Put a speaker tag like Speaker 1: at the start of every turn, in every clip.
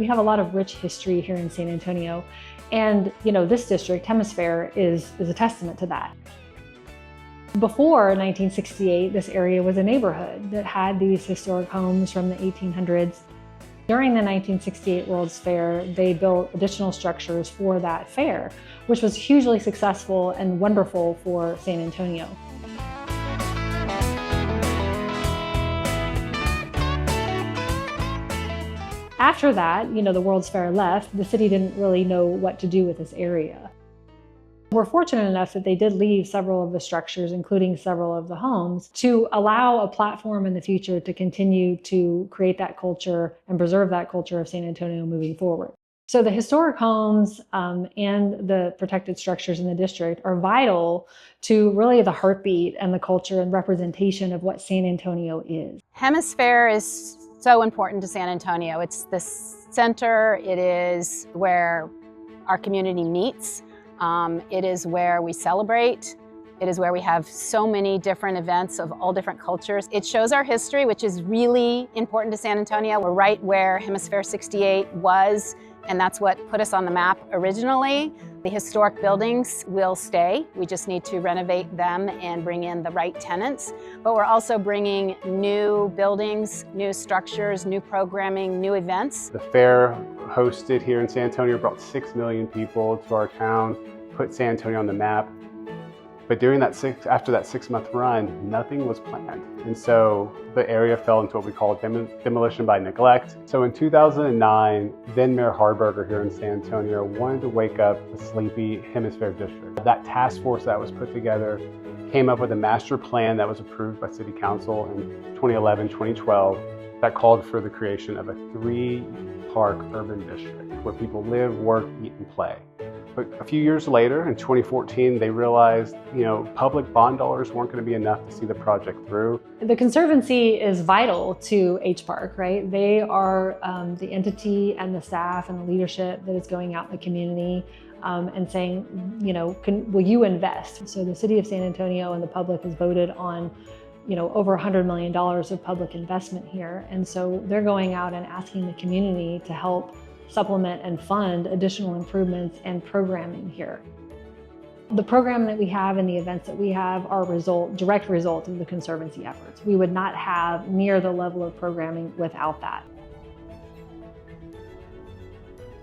Speaker 1: We have a lot of rich history here in San Antonio. And this district, Hemisfair, is a testament to that. Before 1968, this area was a neighborhood that had these historic homes from the 1800s. During the 1968 World's Fair, they built additional structures for that fair, which was hugely successful and wonderful for San Antonio. After that, the World's Fair left, the city didn't really know what to do with this area. We're fortunate enough that they did leave several of the structures, including several of the homes, to allow a platform in the future to continue to create that culture and preserve that culture of San Antonio moving forward. So the historic homes and the protected structures in the district are vital to really the heartbeat and the culture and representation of what San Antonio is.
Speaker 2: Hemisfair is so important to San Antonio. It's the center. It is where our community meets. It is where we celebrate. It is where we have so many different events of all different cultures. It shows our history, which is really important to San Antonio. We're right where Hemisfair 68 was, and that's what put us on the map originally. The historic buildings will stay. We just need to renovate them and bring in the right tenants. But we're also bringing new buildings, new structures, new programming, new events.
Speaker 3: The fair hosted here in San Antonio brought 6 million people to our town, put San Antonio on the map. But during after that 6-month run, nothing was planned. And so the area fell into what we call demolition by neglect. So in 2009, then Mayor Harburger here in San Antonio wanted to wake up the sleepy Hemisfair district. That task force that was put together came up with a master plan that was approved by City Council in 2011, 2012, that called for the creation of a 3-park urban district where people live, work, eat, and play. But a few years later, in 2014, they realized, public bond dollars weren't going to be enough to see the project through.
Speaker 1: The Conservancy is vital to H Park, right? They are the entity and the staff and the leadership that is going out in the community and saying, will you invest? So the city of San Antonio and the public has voted on over $100 million of public investment here. And so they're going out and asking the community to help supplement and fund additional improvements and programming here. The program that we have and the events that we have are direct result of the Conservancy efforts. We would not have near the level of programming without that.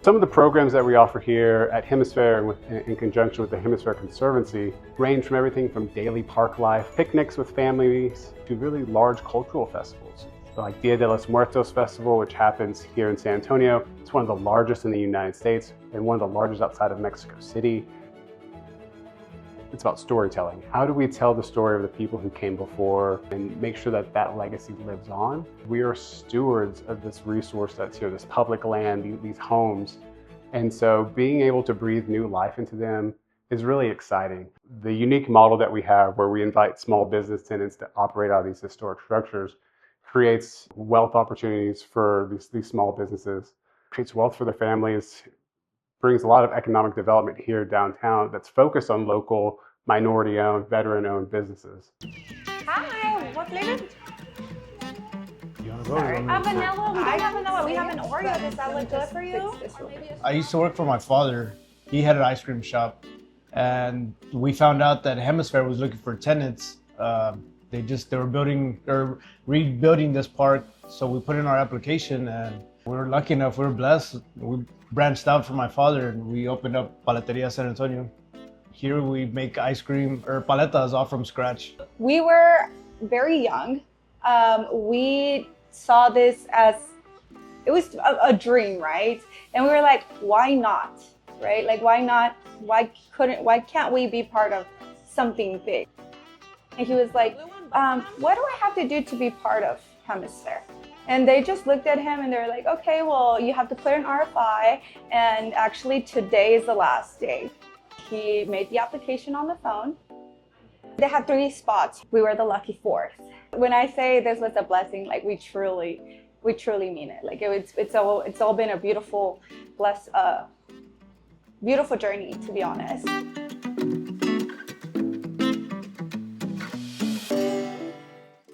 Speaker 3: Some of the programs that we offer here at Hemisfair in conjunction with the Hemisfair Conservancy range from everything from daily park life, picnics with families, to really large cultural festivals. Like Dia de los Muertos Festival, which happens here in San Antonio. It's one of the largest in the United States and one of the largest outside of Mexico City. It's about storytelling. How do we tell the story of the people who came before and make sure that that legacy lives on? We are stewards of this resource that's here, this public land, these homes. And so being able to breathe new life into them is really exciting. The unique model that we have where we invite small business tenants to operate out of these historic structures creates wealth opportunities for these small businesses, creates wealth for their families, brings a lot of economic development here downtown that's focused on local, minority-owned, veteran-owned businesses.
Speaker 4: Hi, what flavor?
Speaker 3: You want to go?
Speaker 4: Vanilla. We don't have vanilla. We have an Oreo. Does that look good for you?
Speaker 5: I used to work for my father. He had an ice cream shop, and we found out that Hemisfair was looking for tenants. They were rebuilding this park, so we put in our application, and we were lucky enough, we were blessed. We branched out from my father and we opened up Paleteria San Antonio. Here we make ice cream or paletas all from scratch.
Speaker 4: We were very young. We saw this as, it was a dream, right? And we were like, why not, right? Like, why not? Why can't we be part of something big? And he was like, what do I have to do to be part of Hemisfair? And they just looked at him and they were like, okay, well, you have to put an RFI, and actually today is the last day. He made the application on the phone. They had 3 spots. We were the lucky 4th. When I say this was a blessing, like we truly mean it. Like it's all been a beautiful journey, to be honest.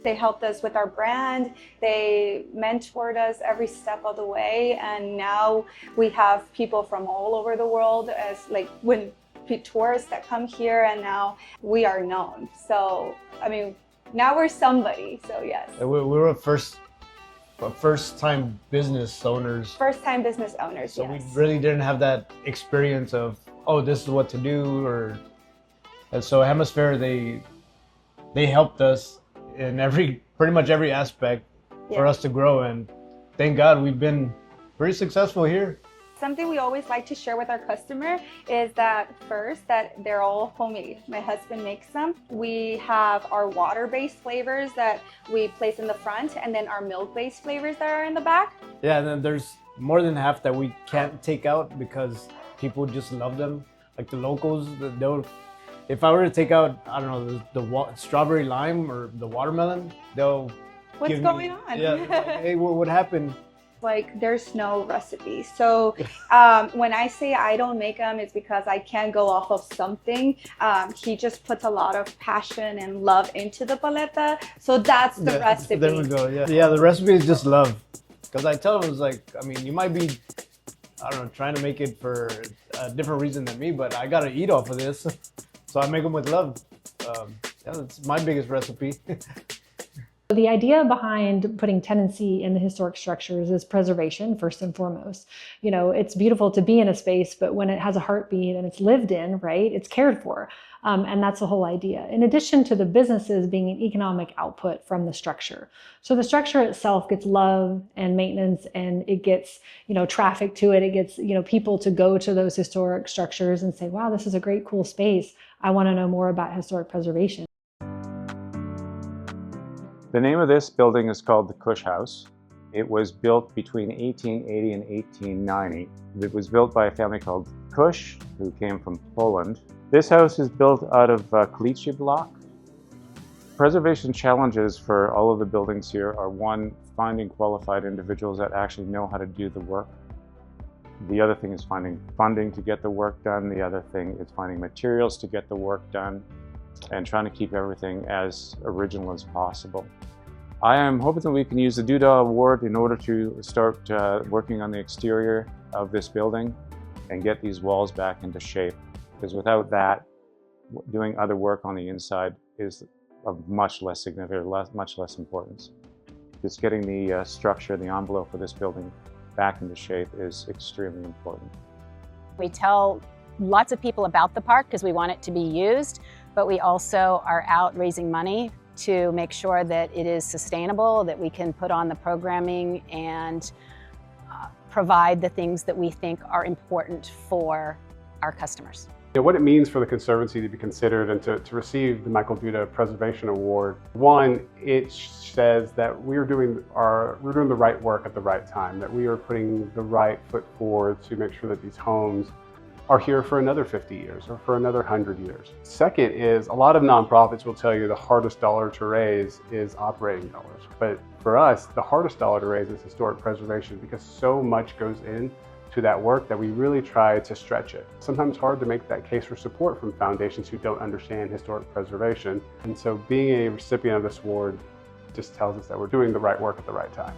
Speaker 4: They helped us with our brand. They mentored us every step of the way. And now we have people from all over the world as like when tourists that come here, and now we are known. So, I mean, now we're somebody, so yes.
Speaker 5: We were first-time business owners.
Speaker 4: First-time business owners,
Speaker 5: so
Speaker 4: yes.
Speaker 5: we really didn't have that experience of, oh, this is what to do, and so Hemisfair, they helped us in pretty much every aspect for us to grow, and thank God we've been pretty successful here.
Speaker 4: Something we always like to share with our customer is that first, that they're all homemade. My husband makes them. We have our water-based flavors that we place in the front, and then our milk-based flavors that are in the back.
Speaker 5: Yeah, and then there's more than half that we can't take out because people just love them. Like the locals, if I were to take out, I don't know, the strawberry lime or the watermelon, they'll
Speaker 4: What's going on?
Speaker 5: Yeah, like, hey, what happened?
Speaker 4: Like, there's no recipe. So when I say I don't make them, it's because I can't go off of something. He just puts a lot of passion and love into the paleta. So that's the recipe.
Speaker 5: There we go, yeah. Yeah, the recipe is just love. Because I tell him, it's like, I mean, you might be, I don't know, trying to make it for a different reason than me, but I got to eat off of this. So I make them with love. Yeah, that's my biggest recipe.
Speaker 1: The idea behind putting tenancy in the historic structures is preservation, first and foremost. You know, it's beautiful to be in a space, but when it has a heartbeat and it's lived in, right, it's cared for. And that's the whole idea. In addition to the businesses being an economic output from the structure. So the structure itself gets love and maintenance, and it gets, you know, traffic to it. It gets, you know, people to go to those historic structures and say, wow, this is a great, cool space. I want to know more about historic preservation.
Speaker 6: The name of this building is called the Cush House. It was built between 1880 and 1890. It was built by a family called Cush, who came from Poland. This house is built out of caliche block. Preservation challenges for all of the buildings here are, one, finding qualified individuals that actually know how to do the work. The other thing is finding funding to get the work done. The other thing is finding materials to get the work done, and trying to keep everything as original as possible. I am hoping that we can use the Duda Award in order to start working on the exterior of this building and get these walls back into shape. Because without that, doing other work on the inside is of much less significance, much less importance. Just getting the structure, the envelope for this building back into shape is extremely important.
Speaker 2: We tell lots of people about the park because we want it to be used, but we also are out raising money to make sure that it is sustainable, that we can put on the programming and provide the things that we think are important for our customers.
Speaker 3: You know, what it means for the Conservancy to be considered and to receive the Michael Duda Preservation Award. One, it says that we're doing the right work at the right time, that we are putting the right foot forward to make sure that these homes are here for another 50 years or for another 100 years. Second is, a lot of nonprofits will tell you the hardest dollar to raise is operating dollars. But for us, the hardest dollar to raise is historic preservation, because so much goes into that work that we really try to stretch it. Sometimes hard to make that case for support from foundations who don't understand historic preservation. And so being a recipient of this award just tells us that we're doing the right work at the right time.